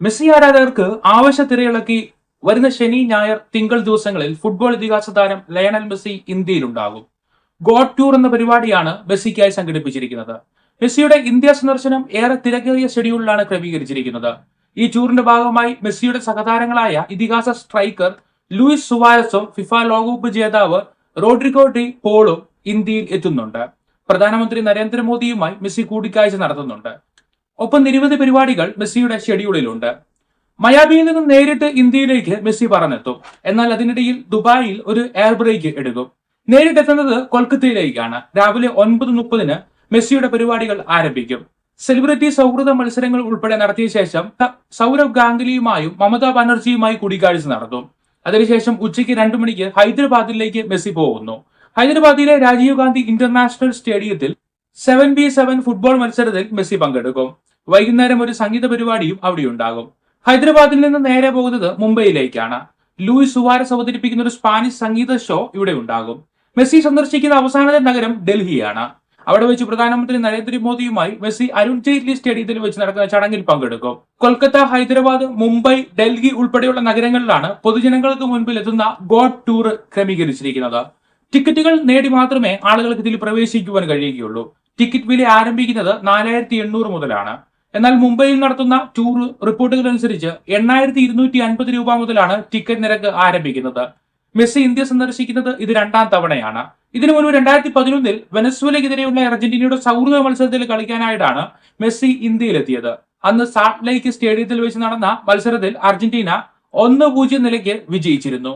Messi ആരാധകർക്ക് ആവശ്യത്തിരയിളക്കി വരുന്ന ശനി ഞായർ തിങ്കൾ ദിവസങ്ങളിൽ ഫുട്ബോൾ ഇതിഹാസ താരം ലയണൽ മെസ്സി ഇന്ത്യയിലുണ്ടാകും. ഗോഡ് ടൂർ എന്ന പരിപാടിയാണ് മെസ്സിക്കായി സംഘടിപ്പിച്ചിരിക്കുന്നത്. മെസ്സിയുടെ ഇന്ത്യ സന്ദർശനം ഏറെ തിരക്കേറിയ ഷെഡ്യൂളിലാണ് ക്രമീകരിച്ചിരിക്കുന്നത്. ഈ ടൂറിന്റെ ഭാഗമായി മെസ്സിയുടെ സഹതാരങ്ങളായ ഇതിഹാസ സ്ട്രൈക്കർ ലൂയിസ് സുവാരസും ഫിഫ ലോകകപ്പ് ജേതാവ് റോഡ്രിഗോ ഡി പോളും ഇന്ത്യയിൽ എത്തുന്നുണ്ട്. പ്രധാനമന്ത്രി നരേന്ദ്രമോദിയുമായി മെസ്സി കൂടിക്കാഴ്ച നടത്തുന്നുണ്ട്. ഒപ്പം നിരവധി പരിപാടികൾ മെസ്സിയുടെ ഷെഡ്യൂളിലുണ്ട്. മയാമിയിൽ നിന്നും നേരിട്ട് ഇന്ത്യയിലേക്ക് മെസ്സി പറന്നെത്തും. എന്നാൽ അതിനിടയിൽ ദുബായിൽ ഒരു എയർ ബ്രേക്ക് എടുക്കും. നേരിട്ടെത്തുന്നത് കൊൽക്കത്തയിലേക്കാണ്. രാവിലെ 9:30 മെസ്സിയുടെ പരിപാടികൾ ആരംഭിക്കും. സെലിബ്രിറ്റി സൗഹൃദ മത്സരങ്ങൾ ഉൾപ്പെടെ നടത്തിയ ശേഷം സൗരവ് ഗാംഗുലിയുമായും മമതാ ബാനർജിയുമായി കൂടിക്കാഴ്ച നടത്തും. അതിനുശേഷം ഉച്ചയ്ക്ക് 2 മണിക്ക് ഹൈദരാബാദിലേക്ക് മെസ്സി പോകുന്നു. ഹൈദരാബാദിലെ രാജീവ് ഗാന്ധി ഇന്റർനാഷണൽ സ്റ്റേഡിയത്തിൽ 7v7 ഫുട്ബോൾ മത്സരത്തിൽ മെസ്സി പങ്കെടുക്കും. വൈകുന്നേരം ഒരു സംഗീത പരിപാടിയും അവിടെ ഉണ്ടാകും. ഹൈദരാബാദിൽ നിന്ന് നേരെ പോകുന്നത് മുംബൈയിലേക്കാണ്. ലൂയിസ് സുവാരസ് അവതരിപ്പിക്കുന്ന ഒരു സ്പാനിഷ് സംഗീത ഷോ ഇവിടെ ഉണ്ടാകും. മെസ്സി സന്ദർശിക്കുന്ന അവസാനത്തെ നഗരം ഡൽഹിയാണ്. അവിടെ വെച്ച് പ്രധാനമന്ത്രി നരേന്ദ്രമോദിയുമായി മെസ്സി അരുൺ ജെയ്റ്റ്ലി സ്റ്റേഡിയത്തിൽ വെച്ച് നടക്കുന്ന ചടങ്ങിൽ പങ്കെടുക്കും. കൊൽക്കത്ത, ഹൈദരാബാദ്, മുംബൈ, ഡൽഹി ഉൾപ്പെടെയുള്ള നഗരങ്ങളിലാണ് പൊതുജനങ്ങൾക്ക് മുൻപിൽ എത്തുന്ന ഗോഡ് ടൂർ ക്രമീകരിച്ചിരിക്കുന്നത്. ടിക്കറ്റുകൾ നേടി മാത്രമേ ആളുകൾക്ക് ഇതിൽ പ്രവേശിക്കുവാൻ കഴിയുകയുള്ളൂ. ടിക്കറ്റ് വില ആരംഭിക്കുന്നത് 4800 മുതലാണ്. എന്നാൽ മുംബൈയിൽ നടത്തുന്ന ടൂർ റിപ്പോർട്ടുകൾ അനുസരിച്ച് 8250 രൂപ മുതലാണ് ടിക്കറ്റ് നിരക്ക് ആരംഭിക്കുന്നത്. മെസ്സി ഇന്ത്യ സന്ദർശിക്കുന്നത് ഇത് 2ാം തവണയാണ്. ഇതിനു മുൻപ് 2011 വെനസ്വേലയ്ക്കെതിരെയുള്ള അർജന്റീനയുടെ സൗഹൃദ മത്സരത്തിൽ കളിക്കാനായിട്ടാണ് മെസ്സി ഇന്ത്യയിലെത്തിയത്. അന്ന് സാൾട്ട് ലേക്ക് സ്റ്റേഡിയത്തിൽ വെച്ച് നടന്ന മത്സരത്തിൽ അർജന്റീന 1-0 നിലയ്ക്ക് വിജയിച്ചിരുന്നു.